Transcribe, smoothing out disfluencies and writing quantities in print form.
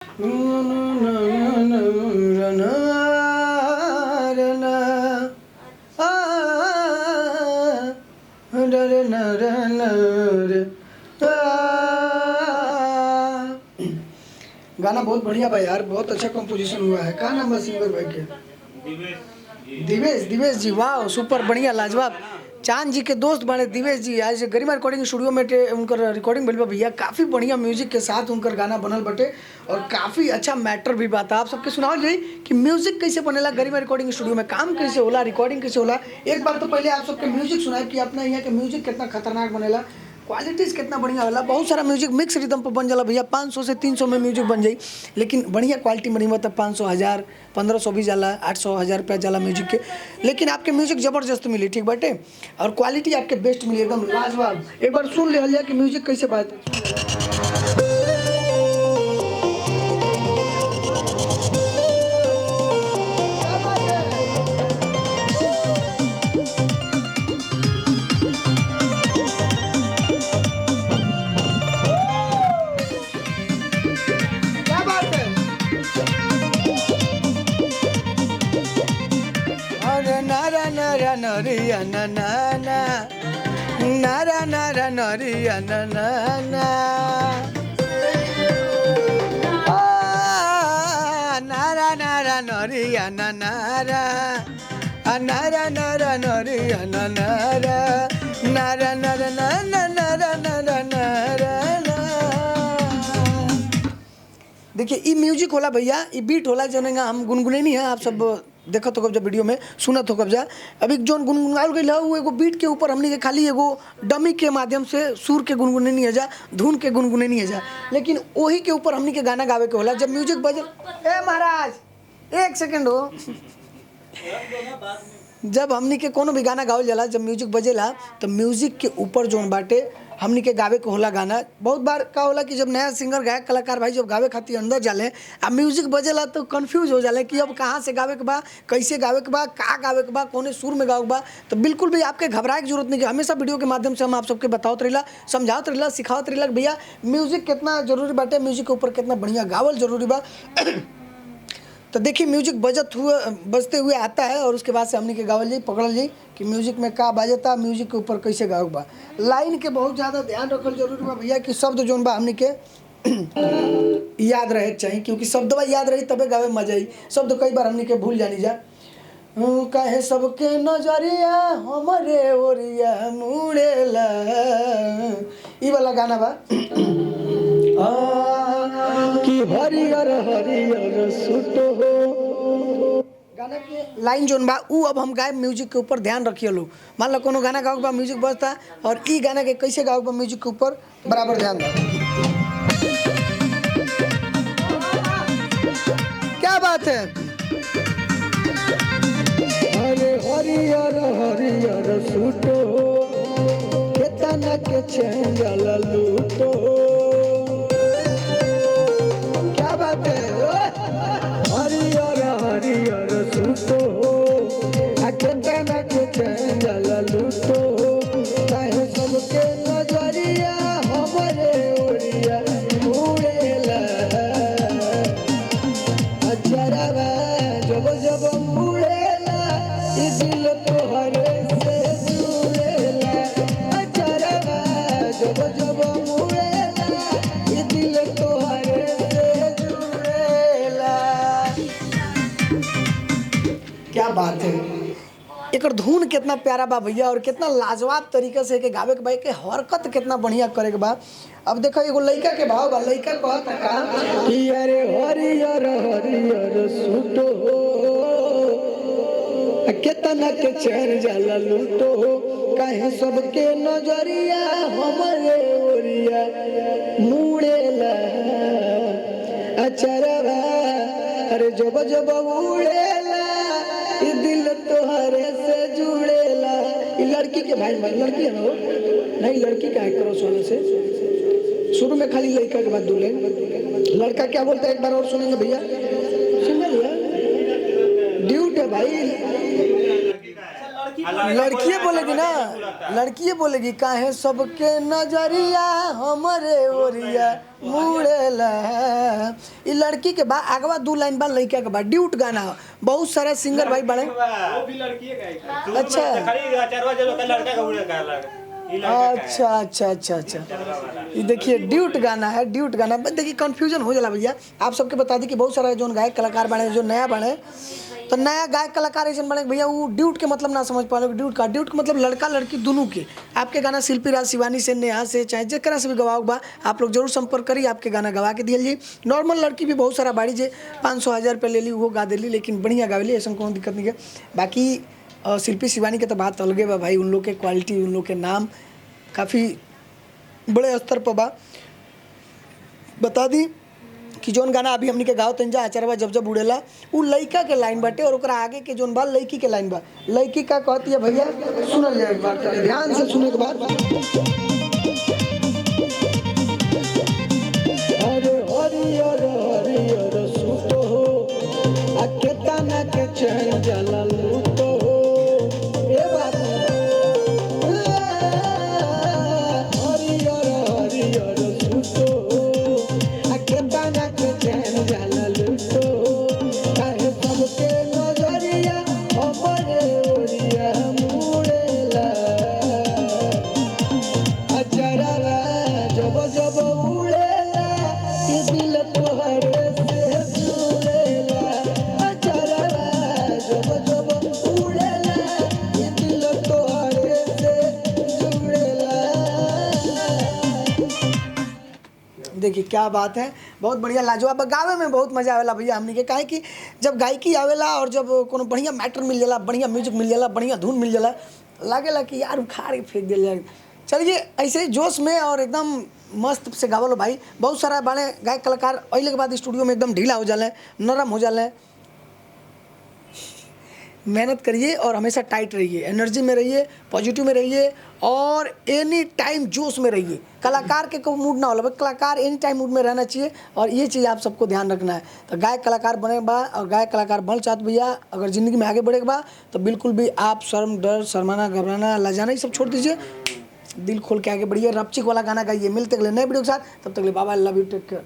गाना बहुत बढ़िया भाई यार, बहुत अच्छा कंपोजिशन हुआ है। कहाँ नाम है सिंगर भाई के? दिवेश जी, वाह सुपर बढ़िया लाजवाब। चांद जी के दोस्त बने दिवेश जी, आज गरिमा रिकॉर्डिंग स्टूडियो में उनकर रिकॉर्डिंग भइल बा भैया। काफ़ी बढ़िया म्यूजिक के साथ उनकर गाना बनल बटे और काफ़ी अच्छा मैटर भी बात आप सबके सुनाओ जाई कि म्यूजिक कैसे बनेला, गरिमा रिकॉर्डिंग स्टूडियो में काम कैसे होला, रिकॉर्डिंग कैसे होला। एक बार तो पहले आप सबके म्यूजिक सुनाए कि अपना यहाँ के म्यूजिक कितना खतरनाक बनेला, क्वालिटीज़ कितना बढ़िया होला। बहुत सारा म्यूजिक मिक्स रिदम पर बन जाला भैया, 500 से 300 में म्यूजिक बन जाई, लेकिन बढ़िया क्वालिटी बनी मतलब 500, 1000, 1500 भी जाला, 800, 1000 रुपया जाला म्यूजिक के। लेकिन आपके म्यूजिक ज़बरदस्त मिली, ठीक बाटे, और क्वालिटी आपके बेस्ट मिली, एकदम लाजवाब। एक बार सुन ले लिया कि म्यूजिक कैसे बात है। Nara nara nariya na na na, nara nara nariya na na na, nara nara nariya na nara, nara nara nariya na nara, nara nara na na nara nara nara na। देखिए ये music होला भैया, ये beat होला जो हम गुनगुने नहीं है, आप सब देखा तो कब्जा वीडियो में सुना तो कब्जा। अभी जो गुनगुनाल गई वो एगो बीट के ऊपर हमने के खाली एगो डमी के माध्यम से सुर के गुनगुने नहीं है जा, धुन के गुनगुने नहीं है जा, लेकिन वही के ऊपर हमने के गाना गावे के होला। जब म्यूजिक बजे, ए महाराज एक सेकंड हो, जब हमनी के कोनो भी गाना गावल जाला, जब म्यूजिक बजेला तो म्यूजिक के ऊपर जोन बाटे हमनी के गावे के होला गाना। बहुत बार का होला कि जब नया सिंगर गायक कलाकार भाई जब गावे खातिर अंदर जाले आ म्यूजिक बजेला तो कंफ्यूज हो जाले कि अब कहाँ से गावे के बा, कैसे गावे के बा, का गावे के बा, कौने सुर में गावे के बा। तो बिल्कुल भी आपके घबराए की जरूरत नहीं है, हमेशा वीडियो के माध्यम से हम आप सबके बतावत रहिला, समझावत रहिला, सिखावत रहिला भैया म्यूजिक कितना जरूरी बाटे, म्यूजिक के ऊपर कितना बढ़िया गावल जरूरी बा। तो देखिए म्यूजिक बजते हुए आता है और उसके बाद से हमने के गावल जाई, पकड़ल जाई कि म्यूजिक में का बाजता, म्यूजिक के ऊपर कैसे गावे बा। लाइन के बहुत ज़्यादा ध्यान रखल जरूरी बा भैया कि शब्द जोन बा हमने के याद रहे चाहिए, क्योंकि शब्दवा याद रही तबे गावे मजा आई। शब्द कई बार हमने के भूल जानी जा। कहे सबके नजरिया हमरे ओरिया मुड़ेला, ई वाला गाना बा कि हरियर हरियर सुतो हो। गाना के लाइन जोन बा ऊ अब हम गाए म्यूजिक के ऊपर ध्यान रखिए लो। मान लो कोनो गाना गाओ बा म्यूजिक बजता और ई गाना के कैसे गाओ बा म्यूजिक के ऊपर बराबर ध्यान दो। क्या बात है। अरे हरियर हरियर सुतो केतना के चंगल लूटो, क्या बात है। हरियर हरियर सुतो केतना के चंगल लूटो, काहे सबके नजरिया हमरे ओरिया मुड़ेला, अजरवा जब जब मुड़ेला ई दिल तोहरे से जुड़ेला, अजरवा जब जब मुड़ेला ई दिल तोहरे से जुड़ेला। क्या बात है। एक धुन कितना प्यारा बा भैया और कितना लाजवाब तरीके से के गावे के बा, के हरकत कितना बढ़िया करे के बा। अब देखो एगो लइका के भाव बा, लइका कहता का कि अरे हरियर हरियर सुतो केतना के चैन जाला लूटो, काहे सबके नजरिया हमरे ओरिया मुड़ेला, अचरवा अरे जब जब उड़ेला ई दिल तोहरे से जुड़ेला। ई लड़की के भाई लड़की है ना, नहीं लड़की का है क्रॉस होने से। शुरू में खाली लड़का के बाद दूल्हे, लड़का क्या बोलता है एक बार और सुनेंगे भैया, सुन लिया ड्यूट है भाई। लड़किए बोलेगी ना, लड़किए बोलेगी काहे सबके नजरिया हमरे ओरिया मुड़ेला। ये लड़की के बाद आगवा 2 लाइन बाद लड़का के बाद ड्यूट गाना हो। बहुत सारा सिंगर भाई बने। अच्छा अच्छा। ये देखिए ड्यूट गाना है, ड्यूट गाना। देखिए कंफ्यूजन हो जाला भैया। आप सबके बता दी कि बहुत सारा जो गायक कलाकार बने, जो नया बने, तो नया गायक कलाकार ऐसे बने भैया वो ड्यूट के मतलब ना समझ पा लो। ड्यूट का मतलब लड़का लड़की दोनों के। आपके गाना शिल्पी राज शिवानी से, नेहा से, चाहे जरा से भी गवाओ बा, आप लोग जरूर संपर्क करिए, आपके गाना गवा के दिए। नॉर्मल लड़की भी बहुत सारा बाड़ी जे 500-1000 रुपये ले ली, वो गा दिली, लेकिन बढ़िया गावेली, ऐसा कोनो दिक्कत नहीं है। बाकी शिल्पी शिवानी के तो बात अलगे बा भाई। उन लोग के क्वालिटी, उन लोग के नाम काफ़ी बड़े स्तर पर बा। बता दी कि जोन गाना अभी हमनी के गाँव तंजा आचारवा जब जब उड़ेला, वो लड़का के लाइन बाटे और ओकरा आगे के जोन बा लड़की के लाइन बा। लड़की का कहती है भैया, सुनल जाए एक बार, ध्यान से सुने के बाद। अरे हरियर हरियर सुतो हो, आके तना के चैन जला लूटो हो। ए बात हरियर हरियर सुतो हो, आके तना के चैन जला लूटो हो। काहे सबके नजरिया हमरे ओरिया मुड़ेला। अचरवा जब जब उड़ेला, ये दिल तोहरे से जुड़ेला। अचरवा जब जब उड़ेला, ये दिल तोहरे से जुड़ेला। देखिए क्या बात है, बहुत बढ़िया, लाजवाब। गावे में बहुत मजा आवेला भैया हमनी के। काहे कि जब गायकी आवेला और जब कोनो बढ़िया मैटर मिल जाला, बढ़िया म्यूजिक मिल जाला, बढ़िया धुन मिल जाला, लागेला कि यार उखाड़ के फेंक दिया जाए। चलिए ऐसे ही जोश में और एकदम मस्त से गावलो भाई। बहुत सारा बाने गायक कलाकार अइले के बाद स्टूडियो में एकदम ढीला हो जाले, नरम हो जाले। मेहनत करिए और हमेशा टाइट रहिए, एनर्जी में रहिए, पॉजिटिव में रहिए और एनी टाइम जोश में रहिए। कलाकार के को मूड ना होला, कलाकार एनी टाइम मूड में रहना चाहिए और ये चीज़ आप सबको ध्यान रखना है। तो गायक कलाकार बने बा और गायक कलाकार बन चाहत भैया, अगर ज़िंदगी में आगे बढ़े बा तो बिल्कुल भी आप शर्म, डर, शर्माना, घबराना, लजाना, ये सब छोड़ दीजिए। दिल खोल के आगे बढ़िए। रपचिक वाला गाना गाइए। मिलते अगले नए वीडियो के साथ, तब तक ले bye bye, love you, take care.